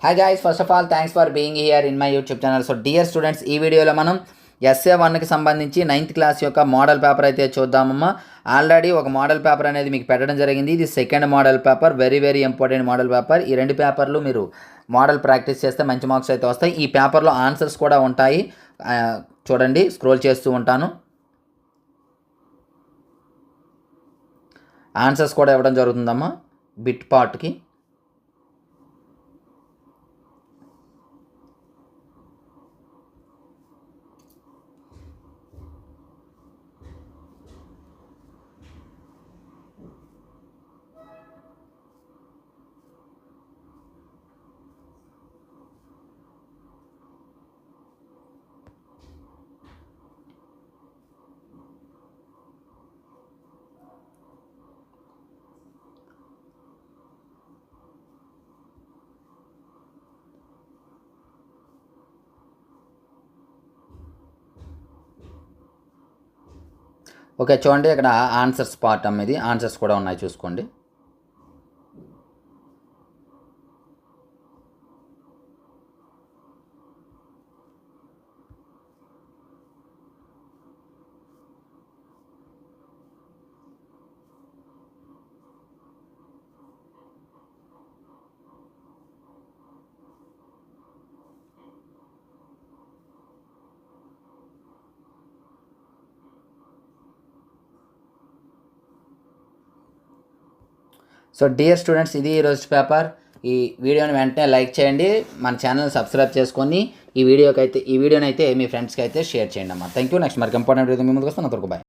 Hi guys, first of all thanks for being here in my YouTube channel. So dear students, ఈ వీడియోలో మనం SA1కి సంబంధించి 9th class యొక్క model paper అయితే చూద్దామమ్మా. Already ఒక మోడల్ పేపర్ అనేది మీకు పెట్టడం జరిగింది. ఇది second model paper, very very important model paper. ఈ రెండు పేపర్లు మీరు మోడల్ ప్రాక్టీస్ చేస్తే మంచి మార్క్స్ అయితే వస్తాయి. ఈ పేపర్లో ఆన్సర్స్ కూడా ఉంటాయి. చూడండి, స్క్రోల్ చేస్తూ ఉంటాను. ఆన్సర్స్ కూడా ఇవ్వడం జరుగుతుందమ్మా బిట్ పార్ట్కి. ఓకే, చూడండి, ఇక్కడ ఆన్సర్స్ పార్ట్ అమ్మేది, ఆన్సర్స్ కూడా ఉన్నాయి, చూసుకోండి. సో డియర్ స్టూడెంట్స్, ఇది ఈరోజు పేపర్. ఈ వీడియోని వెంటనే లైక్ చేయండి, మన ఛానల్ సబ్స్క్రైబ్ చేసుకొని ఈ వీడియోని అయితే మీ ఫ్రెండ్స్కి అయితే షేర్ చేయండి అమ్మా. Thank you. నెక్స్ట్ మరికి ఇంపార్టెంట్ వీడియో మీ ముందుకు వస్తాను. అంతవరకు బాయ్.